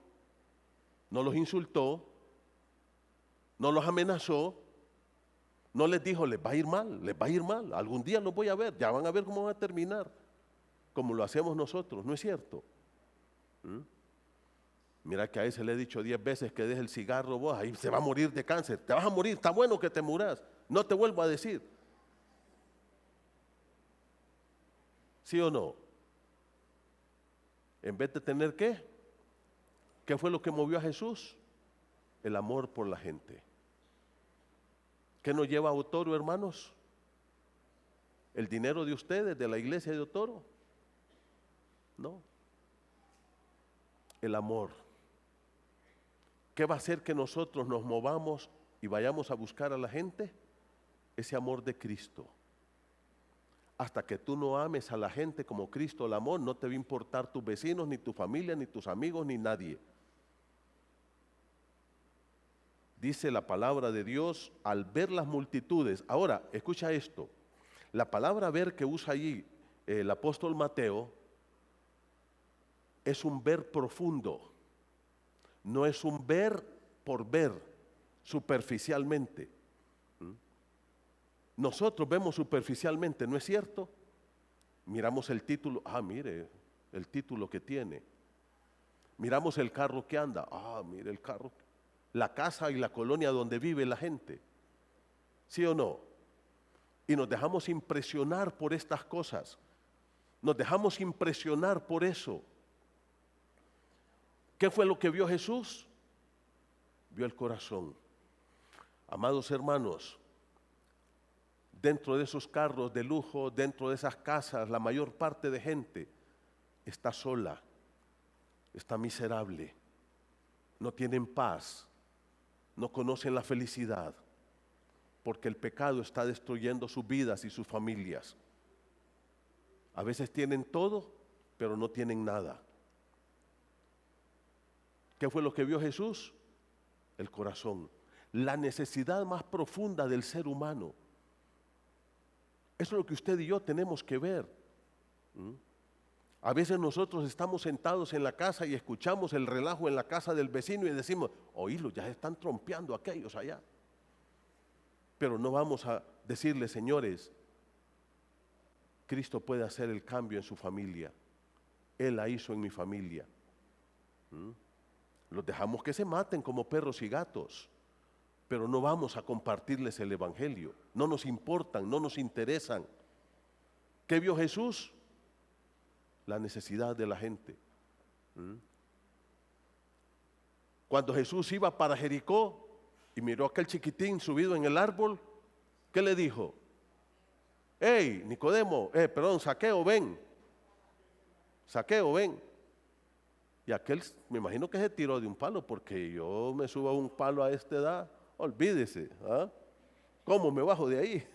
no los insultó, no los amenazó, No les dijo, les va a ir mal, les va a ir mal. Algún día los voy a ver, ya van a ver cómo van a terminar. Como lo hacemos nosotros, ¿no es cierto? ¿Mm? Mira que a ese le he dicho 10 veces que deje el cigarro, vos, ahí se va a morir de cáncer. Te vas a morir, está bueno que te muras. No te vuelvo a decir. ¿Sí o no? En vez de tener ¿qué fue lo que movió a Jesús? El amor por la gente. ¿Qué nos lleva a Otoro, hermanos? ¿El dinero de ustedes, de la iglesia de Otoro? No. El amor. ¿Qué va a hacer que nosotros nos movamos y vayamos a buscar a la gente? Ese amor de Cristo. Hasta que tú no ames a la gente como Cristo el amor, no te va a importar tus vecinos, ni tu familia, ni tus amigos, ni nadie. Dice la palabra de Dios, al ver las multitudes. Ahora, escucha esto. La palabra ver que usa allí el apóstol Mateo es un ver profundo. No es un ver por ver, superficialmente. Nosotros vemos superficialmente, ¿no es cierto? Miramos el título, mire el título que tiene. Miramos el carro que anda, mire el carro. La casa y la colonia donde vive la gente. ¿Sí o no? Y nos dejamos impresionar por estas cosas. Nos dejamos impresionar por eso. ¿Qué fue lo que vio Jesús? Vio el corazón. Amados hermanos, dentro de esos carros de lujo, dentro de esas casas, la mayor parte de gente está sola, está miserable, no tienen paz, no conocen la felicidad, porque el pecado está destruyendo sus vidas y sus familias. A veces tienen todo, pero no tienen nada. ¿Qué fue lo que vio Jesús? El corazón, la necesidad más profunda del ser humano. Eso es lo que usted y yo tenemos que ver. A veces nosotros estamos sentados en la casa y escuchamos el relajo en la casa del vecino y decimos, oílo, ya están trompeando aquellos allá. Pero no vamos a decirle, señores, Cristo puede hacer el cambio en su familia. Él la hizo en mi familia. Los dejamos que se maten como perros y gatos, pero no vamos a compartirles el evangelio. No nos importan, no nos interesan. ¿Qué vio Jesús? La necesidad de la gente. Cuando Jesús iba para Jericó y miró a aquel chiquitín subido en el árbol, ¿qué le dijo? Hey, Nicodemo, Zaqueo, ven. Zaqueo, ven. Y aquel, me imagino que se tiró de un palo, porque yo me subo a un palo a esta edad, olvídese, ¿cómo me bajo de ahí?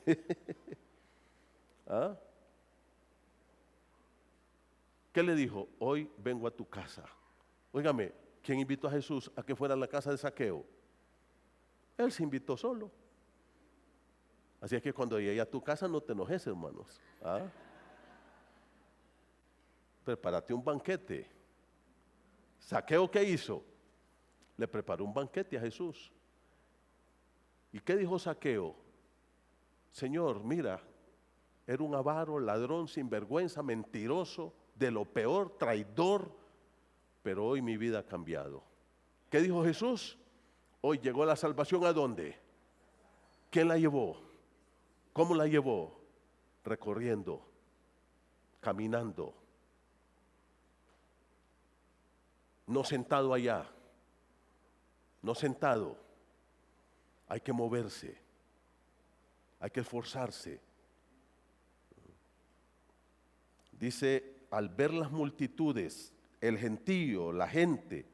¿Qué le dijo? Hoy vengo a tu casa. Óigame, ¿quién invitó a Jesús a que fuera a la casa de Zaqueo? Él se invitó solo. Así es que cuando llegue a tu casa no te enojes, hermanos. Prepárate un banquete. ¿Zaqueo qué hizo? Le preparó un banquete a Jesús. ¿Y qué dijo Zaqueo? Señor, mira, era un avaro, ladrón, sinvergüenza, mentiroso, de lo peor, traidor, pero hoy mi vida ha cambiado. ¿Qué dijo Jesús? Hoy llegó la salvación, ¿a dónde? ¿Quién la llevó? ¿Cómo la llevó? Recorriendo, caminando. No sentado allá, no sentado. Hay que moverse, hay que esforzarse. Dice, al ver las multitudes, el gentío, la gente,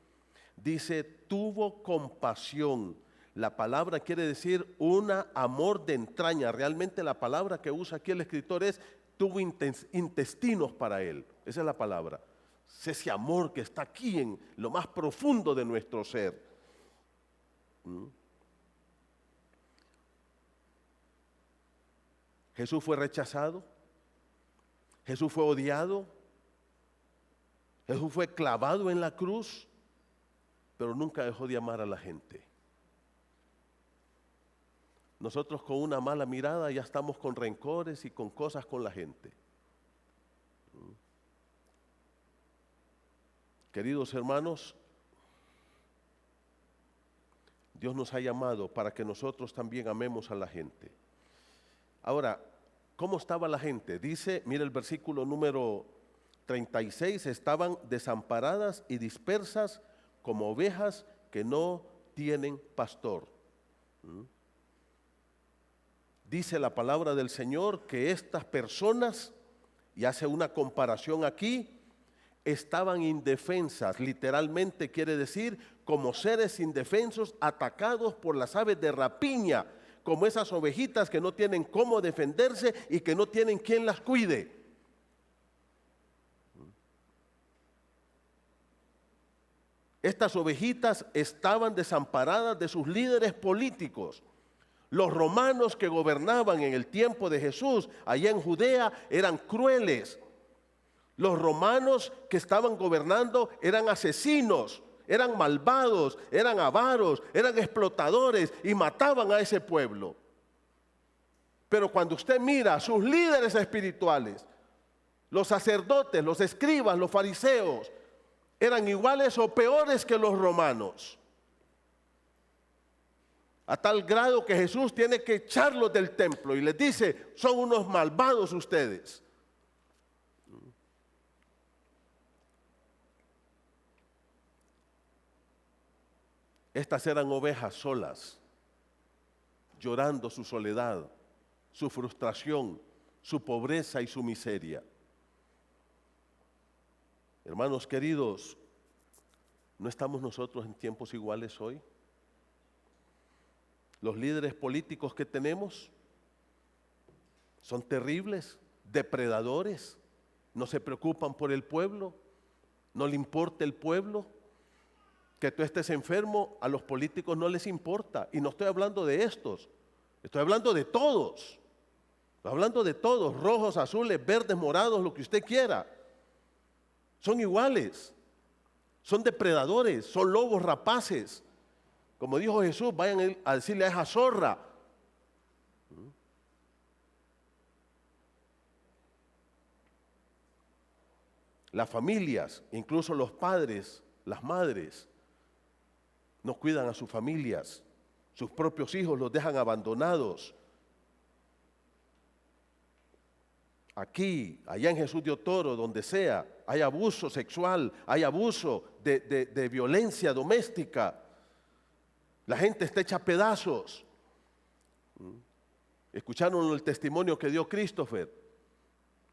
dice, tuvo compasión. La palabra quiere decir un amor de entraña. Realmente la palabra que usa aquí el escritor es, tuvo intestinos para él. Esa es la palabra. Es ese amor que está aquí en lo más profundo de nuestro ser. Jesús fue rechazado, Jesús fue odiado, Jesús fue clavado en la cruz, pero nunca dejó de amar a la gente. Nosotros con una mala mirada ya estamos con rencores y con cosas con la gente. Queridos hermanos, Dios nos ha llamado para que nosotros también amemos a la gente. Ahora, ¿cómo estaba la gente? Dice, mira el versículo número 36, estaban desamparadas y dispersas como ovejas que no tienen pastor. Dice la palabra del Señor que estas personas, y hace una comparación aquí, estaban indefensas, literalmente quiere decir como seres indefensos atacados por las aves de rapiña, como esas ovejitas que no tienen cómo defenderse y que no tienen quien las cuide. Estas ovejitas estaban desamparadas de sus líderes políticos. Los romanos que gobernaban en el tiempo de Jesús, allá en Judea, eran crueles. Los romanos que estaban gobernando eran asesinos, eran malvados, eran avaros, eran explotadores y mataban a ese pueblo. Pero cuando usted mira a sus líderes espirituales, los sacerdotes, los escribas, los fariseos, eran iguales o peores que los romanos. A tal grado que Jesús tiene que echarlos del templo y les dice, son unos malvados ustedes. Estas eran ovejas solas, llorando su soledad, su frustración, su pobreza y su miseria. Hermanos queridos, ¿no estamos nosotros en tiempos iguales hoy? Los líderes políticos que tenemos son terribles, depredadores, no se preocupan por el pueblo, no le importa el pueblo. Que tú estés enfermo, a los políticos no les importa. Y no estoy hablando de estos, estoy hablando de todos. Estoy hablando de todos, rojos, azules, verdes, morados, lo que usted quiera. Son iguales, son depredadores, son lobos rapaces. Como dijo Jesús, vayan a decirle a esa zorra. Las familias, incluso los padres, las madres, no cuidan a sus familias, sus propios hijos los dejan abandonados. Aquí, allá en Jesús de Otoro, donde sea, hay abuso sexual, hay abuso de violencia doméstica. La gente está hecha a pedazos. ¿Escucharon el testimonio que dio Christopher?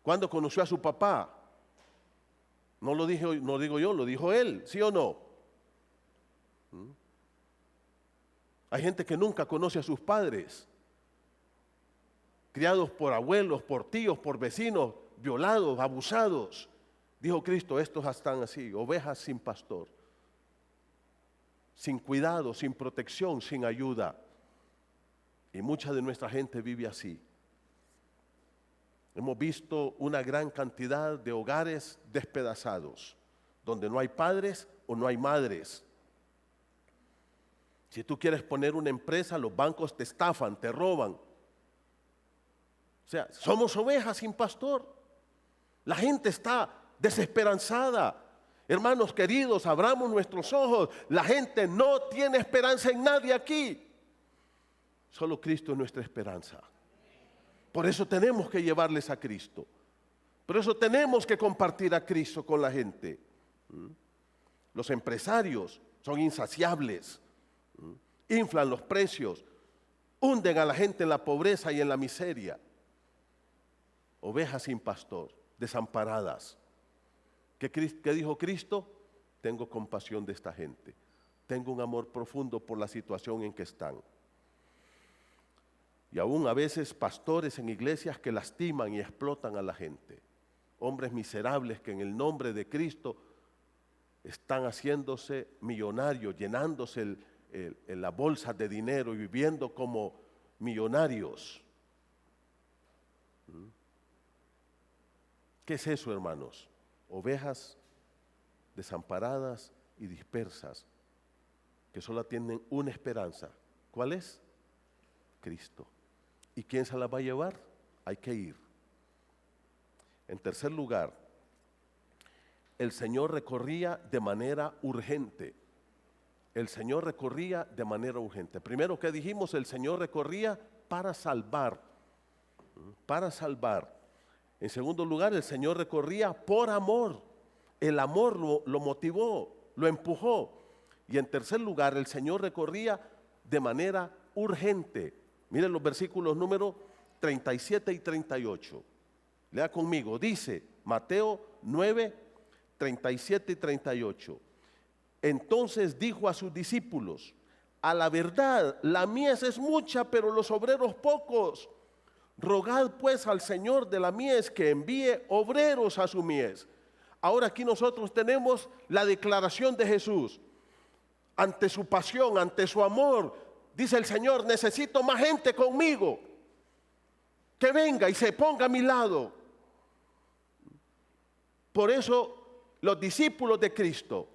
¿Cuándo conoció a su papá? No lo digo yo, lo dijo él, ¿sí o no? Hay gente que nunca conoce a sus padres, criados por abuelos, por tíos, por vecinos, violados, abusados. Dijo Cristo, estos están así, ovejas sin pastor, sin cuidado, sin protección, sin ayuda. Y mucha de nuestra gente vive así. Hemos visto una gran cantidad de hogares despedazados, donde no hay padres o no hay madres. Si tú quieres poner una empresa, los bancos te estafan, te roban. O sea, somos ovejas sin pastor. La gente está desesperanzada. Hermanos queridos, abramos nuestros ojos. La gente no tiene esperanza en nadie aquí. Solo Cristo es nuestra esperanza. Por eso tenemos que llevarles a Cristo. Por eso tenemos que compartir a Cristo con la gente. Los empresarios son insaciables. Inflan los precios, hunden a la gente en la pobreza y en la miseria. Ovejas sin pastor, desamparadas. ¿Qué dijo Cristo? Tengo compasión de esta gente. Tengo un amor profundo por la situación en que están. Y aún a veces pastores en iglesias que lastiman y explotan a la gente. Hombres miserables que en el nombre de Cristo están haciéndose millonarios, llenándose en la bolsa de dinero y viviendo como millonarios. ¿Qué es eso, hermanos? Ovejas desamparadas y dispersas, que solo tienen una esperanza. ¿Cuál es? Cristo. ¿Y quién se las va a llevar? Hay que ir. En tercer lugar, el Señor recorría de manera urgente. El Señor recorría de manera urgente. Primero que dijimos, el Señor recorría para salvar. Para salvar. En segundo lugar, el Señor recorría por amor. El amor lo motivó, lo empujó. Y en tercer lugar, el Señor recorría de manera urgente. Miren los versículos número 37 y 38. Lea conmigo. Dice Mateo 9, 37 y 38. Entonces dijo a sus discípulos: a la verdad, la mies es mucha, pero los obreros pocos. Rogad pues al Señor de la mies que envíe obreros a su mies. Ahora aquí nosotros tenemos la declaración de Jesús. Ante su pasión, ante su amor, dice el Señor: necesito más gente conmigo, que venga y se ponga a mi lado. Por eso los discípulos de Cristo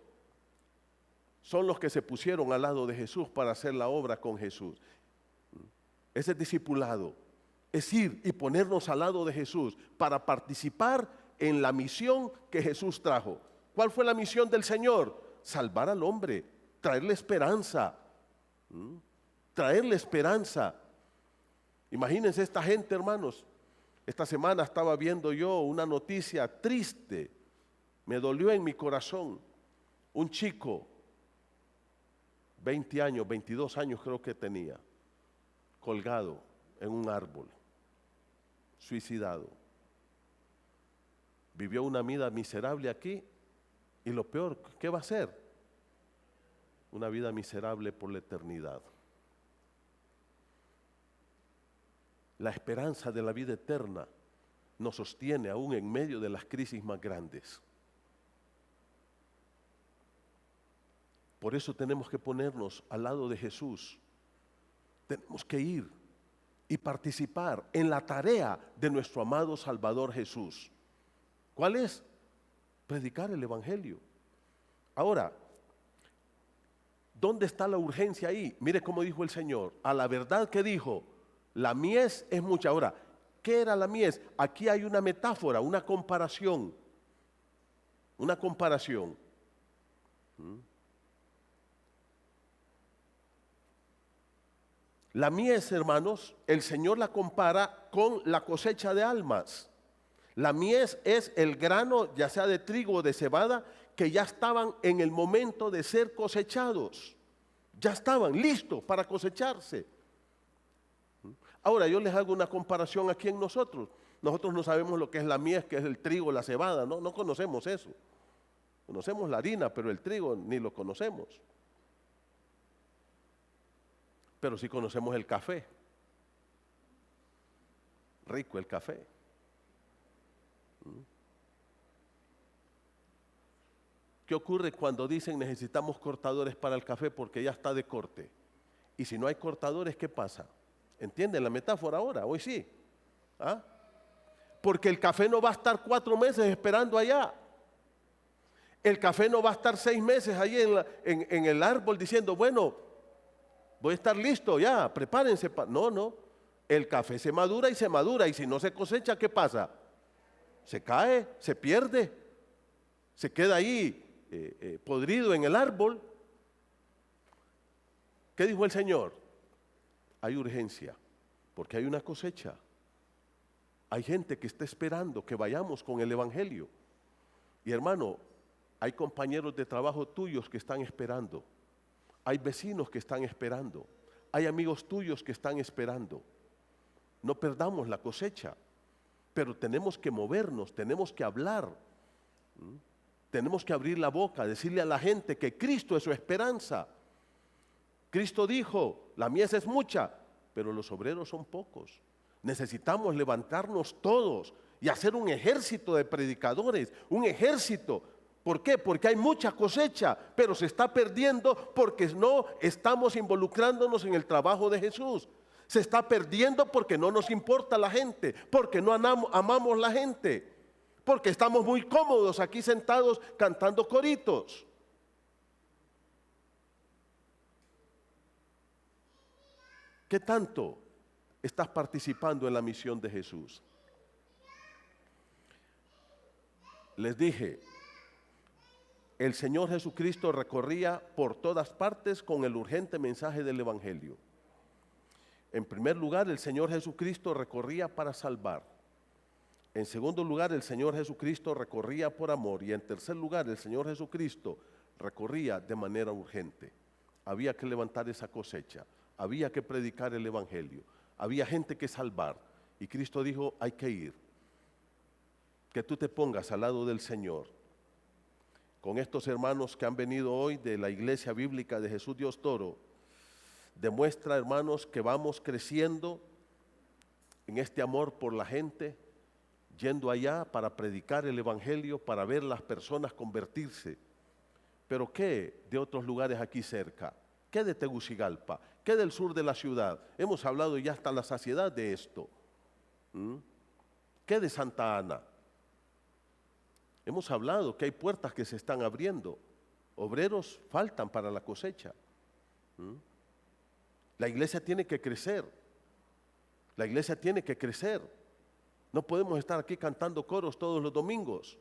son los que se pusieron al lado de Jesús para hacer la obra con Jesús. Ese discipulado es ir y ponernos al lado de Jesús para participar en la misión que Jesús trajo. ¿Cuál fue la misión del Señor? Salvar al hombre, traerle esperanza. Traerle esperanza. Imagínense esta gente, hermanos. Esta semana estaba viendo yo una noticia triste. Me dolió en mi corazón. Un chico, 20 años, 22 años creo que tenía, colgado en un árbol, suicidado. Vivió una vida miserable aquí y lo peor, ¿qué va a hacer? Una vida miserable por la eternidad. La esperanza de la vida eterna nos sostiene aún en medio de las crisis más grandes. Por eso tenemos que ponernos al lado de Jesús. Tenemos que ir y participar en la tarea de nuestro amado Salvador Jesús. ¿Cuál es? Predicar el Evangelio. Ahora, ¿dónde está la urgencia ahí? Mire cómo dijo el Señor. A la verdad que dijo, la mies es mucha. Ahora, ¿qué era la mies? Aquí hay una metáfora, una comparación. Una comparación. La mies, hermanos, el Señor la compara con la cosecha de almas. La mies es el grano, ya sea de trigo o de cebada, que ya estaban en el momento de ser cosechados. Ya estaban listos para cosecharse. Ahora yo les hago una comparación aquí en nosotros. Nosotros no sabemos lo que es la mies, que es el trigo, la cebada, no conocemos eso. Conocemos la harina, pero el trigo ni lo conocemos. Pero sí conocemos el café. Rico el café. ¿Qué ocurre cuando dicen necesitamos cortadores para el café porque ya está de corte? Y si no hay cortadores, ¿qué pasa? ¿Entienden la metáfora ahora? Hoy sí. ¿Ah? Porque el café no va a estar 4 meses esperando allá. El café no va a estar 6 meses ahí en el árbol diciendo, bueno, voy a estar listo ya, prepárense. No. El café se madura y si no se cosecha, ¿qué pasa? Se cae, se pierde, se queda ahí podrido en el árbol. ¿Qué dijo el Señor? Hay urgencia, porque hay una cosecha. Hay gente que está esperando que vayamos con el Evangelio. Y hermano, hay compañeros de trabajo tuyos que están esperando. Hay vecinos que están esperando. Hay amigos tuyos que están esperando. No perdamos la cosecha, pero tenemos que movernos, tenemos que hablar. Tenemos que abrir la boca, decirle a la gente que Cristo es su esperanza. Cristo dijo, la mies es mucha, pero los obreros son pocos. Necesitamos levantarnos todos y hacer un ejército de predicadores, un ejército. ¿Por qué? Porque hay mucha cosecha, pero se está perdiendo porque no estamos involucrándonos en el trabajo de Jesús. Se está perdiendo porque no nos importa la gente, porque no amamos la gente, porque estamos muy cómodos aquí sentados cantando coritos. ¿Qué tanto estás participando en la misión de Jesús. Les dije, el Señor Jesucristo recorría por todas partes con el urgente mensaje del Evangelio. En primer lugar, el Señor Jesucristo recorría para salvar. En segundo lugar, el Señor Jesucristo recorría por amor. Y en tercer lugar, el Señor Jesucristo recorría de manera urgente. Había que levantar esa cosecha, había que predicar el Evangelio, había gente que salvar. Y Cristo dijo, hay que ir. Que tú te pongas al lado del Señor. Con estos hermanos que han venido hoy de la Iglesia Bíblica de Jesús Dios Toro, demuestra, hermanos, que vamos creciendo en este amor por la gente, yendo allá para predicar el Evangelio, para ver las personas convertirse. Pero ¿qué de otros lugares aquí cerca? ¿Qué de Tegucigalpa? ¿Qué del sur de la ciudad? Hemos hablado ya hasta la saciedad de esto. ¿Qué de Santa Ana? Hemos hablado que hay puertas que se están abriendo. Obreros faltan para la cosecha. La iglesia tiene que crecer. La iglesia tiene que crecer. No podemos estar aquí cantando coros todos los domingos.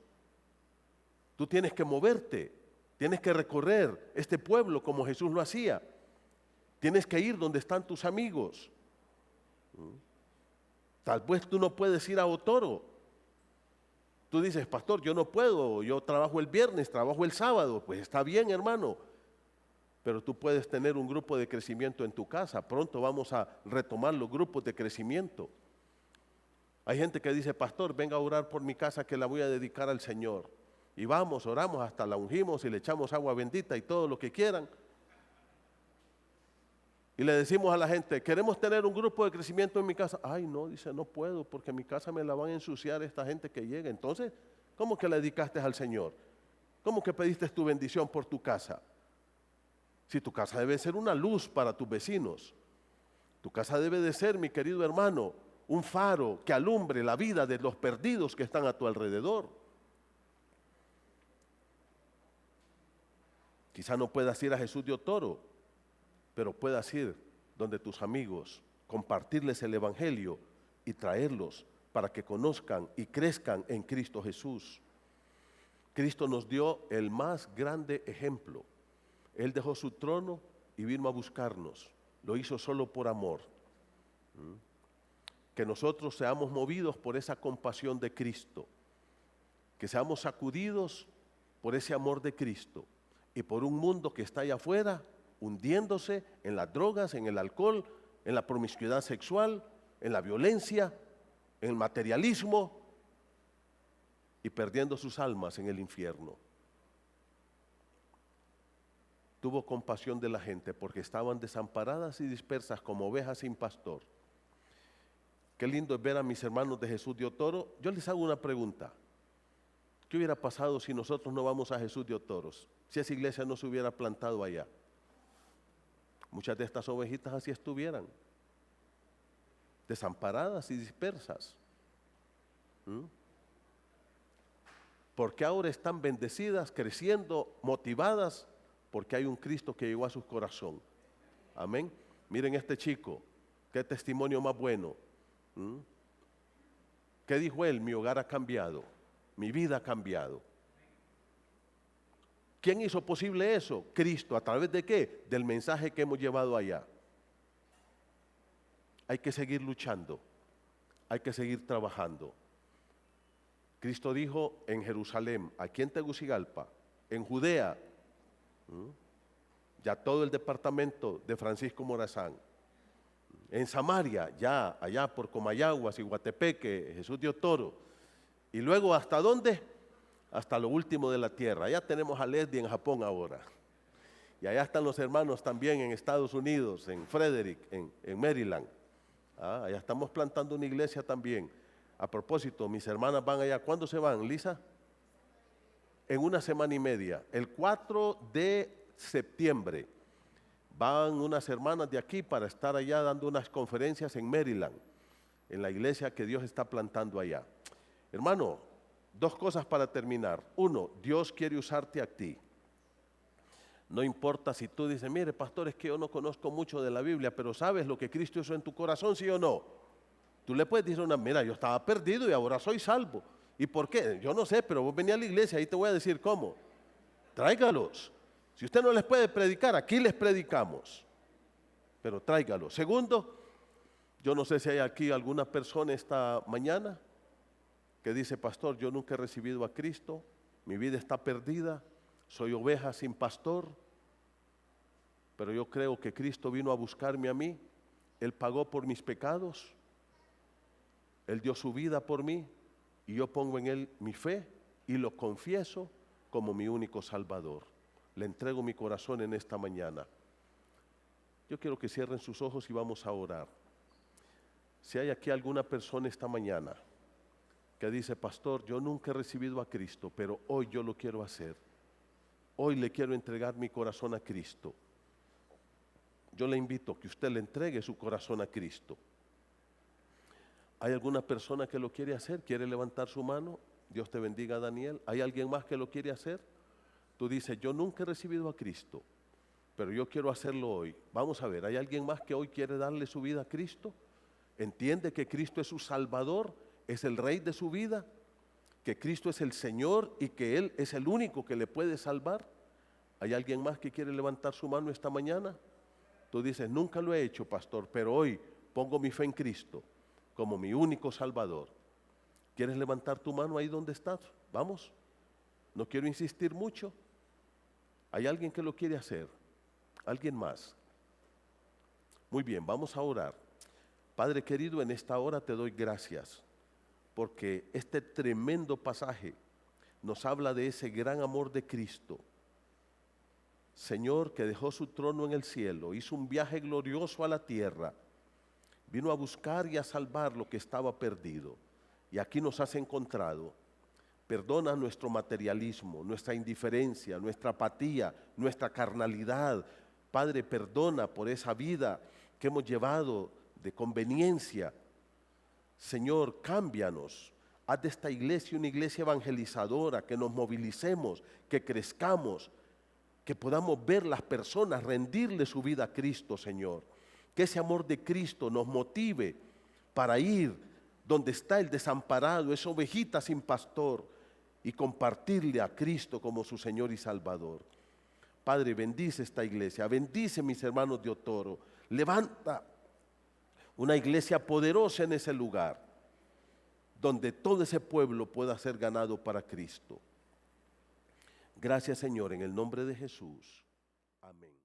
Tú tienes que moverte. Tienes que recorrer este pueblo como Jesús lo hacía. Tienes que ir donde están tus amigos. Tal vez tú no puedes ir a Otoro. Tú dices, pastor, yo no puedo, yo trabajo el viernes, trabajo el sábado. Pues está bien, hermano. Pero tú puedes tener un grupo de crecimiento en tu casa. Pronto vamos a retomar los grupos de crecimiento. Hay gente que dice, pastor, venga a orar por mi casa que la voy a dedicar al Señor. Y vamos, oramos, hasta la ungimos y le echamos agua bendita y todo lo que quieran. Y le decimos a la gente, queremos tener un grupo de crecimiento en mi casa. Ay, no, dice, no puedo porque mi casa me la van a ensuciar esta gente que llega. Entonces, ¿cómo que la dedicaste al Señor? ¿Cómo que pediste tu bendición por tu casa? Si tu casa debe ser una luz para tus vecinos. Tu casa debe de ser, mi querido hermano, un faro que alumbre la vida de los perdidos que están a tu alrededor. Quizá no puedas ir a Jesús de Otoro, pero puedas ir donde tus amigos, compartirles el Evangelio y traerlos para que conozcan y crezcan en Cristo Jesús. Cristo nos dio el más grande ejemplo. Él dejó su trono y vino a buscarnos. Lo hizo solo por amor. Que nosotros seamos movidos por esa compasión de Cristo. Que seamos sacudidos por ese amor de Cristo. Y por un mundo que está allá afuera, hundiéndose en las drogas, en el alcohol, en la promiscuidad sexual, en la violencia, en el materialismo y perdiendo sus almas en el infierno. Tuvo compasión de la gente porque estaban desamparadas y dispersas como ovejas sin pastor. Qué lindo es ver a mis hermanos de Jesús de Otoro. Yo les hago una pregunta. ¿Qué hubiera pasado si nosotros no vamos a Jesús de Otoros? Si esa iglesia no se hubiera plantado allá. Muchas de estas ovejitas así estuvieran. Desamparadas y dispersas. Porque ahora están bendecidas, creciendo, motivadas, porque hay un Cristo que llegó a su corazón. Amén. Miren este chico, qué testimonio más bueno. ¿Qué dijo él? Mi hogar ha cambiado, mi vida ha cambiado. ¿Quién hizo posible eso? Cristo. ¿A través de qué? Del mensaje que hemos llevado allá. Hay que seguir luchando, hay que seguir trabajando. Cristo dijo en Jerusalén, aquí en Tegucigalpa, en Judea, ya todo el departamento de Francisco Morazán, en Samaria, ya allá por Comayagua, Ciguatepeque, Jesús de Otoro, y luego ¿hasta dónde? Hasta lo último de la tierra. Allá tenemos a Leslie en Japón ahora, y allá están los hermanos también en Estados Unidos, en Frederick, en Maryland. Allá estamos plantando una iglesia también. A propósito, mis hermanas van allá. ¿Cuándo se van, Lisa? En una semana y media. El 4 de septiembre van unas hermanas de aquí para estar allá dando unas conferencias en Maryland, en la iglesia que Dios está plantando allá. Hermano, dos cosas para terminar. Uno, Dios quiere usarte a ti. No importa si tú dices, mire pastor, es que yo no conozco mucho de la Biblia, pero ¿sabes lo que Cristo hizo en tu corazón, sí o no? Tú le puedes decir mira, yo estaba perdido y ahora soy salvo. ¿Y por qué? Yo no sé, pero vos venís a la iglesia, ahí te voy a decir cómo. Tráigalos. Si usted no les puede predicar, aquí les predicamos. Pero tráigalos. Segundo, yo no sé si hay aquí alguna persona esta mañana que dice, pastor, yo nunca he recibido a Cristo, mi vida está perdida, soy oveja sin pastor, pero yo creo que Cristo vino a buscarme a mí, Él pagó por mis pecados, Él dio su vida por mí y yo pongo en Él mi fe y lo confieso como mi único Salvador. Le entrego mi corazón en esta mañana. Yo quiero que cierren sus ojos y vamos a orar. Si hay aquí alguna persona esta mañana que dice, pastor, yo nunca he recibido a Cristo, pero hoy yo lo quiero hacer. Hoy le quiero entregar mi corazón a Cristo. Yo le invito a que usted le entregue su corazón a Cristo. ¿Hay alguna persona que lo quiere hacer? ¿Quiere levantar su mano? Dios te bendiga, Daniel. ¿Hay alguien más que lo quiere hacer? Tú dices, yo nunca he recibido a Cristo, pero yo quiero hacerlo hoy. Vamos a ver, ¿hay alguien más que hoy quiere darle su vida a Cristo? ¿Entiende que Cristo es su Salvador, es el Rey de su vida? ¿Que Cristo es el Señor y que Él es el único que le puede salvar? ¿Hay alguien más que quiere levantar su mano esta mañana? Tú dices, nunca lo he hecho, pastor, pero hoy pongo mi fe en Cristo como mi único Salvador. ¿Quieres levantar tu mano ahí donde estás? Vamos, no quiero insistir mucho. ¿Hay alguien que lo quiere hacer? ¿Alguien más? Muy bien, vamos a orar. Padre querido, en esta hora te doy gracias porque este tremendo pasaje nos habla de ese gran amor de Cristo. Señor, que dejó su trono en el cielo, hizo un viaje glorioso a la tierra, vino a buscar y a salvar lo que estaba perdido. Y aquí nos has encontrado. Perdona nuestro materialismo, nuestra indiferencia, nuestra apatía, nuestra carnalidad. Padre, perdona por esa vida que hemos llevado de conveniencia. Señor, cámbianos. Haz de esta iglesia una iglesia evangelizadora, que nos movilicemos, que crezcamos, que podamos ver las personas rendirle su vida a Cristo, Señor. Que ese amor de Cristo nos motive para ir donde está el desamparado, esa ovejita sin pastor, y compartirle a Cristo como su Señor y Salvador. Padre, bendice esta iglesia, bendice mis hermanos de Otoro, levanta una iglesia poderosa en ese lugar, donde todo ese pueblo pueda ser ganado para Cristo. Gracias, Señor, en el nombre de Jesús. Amén.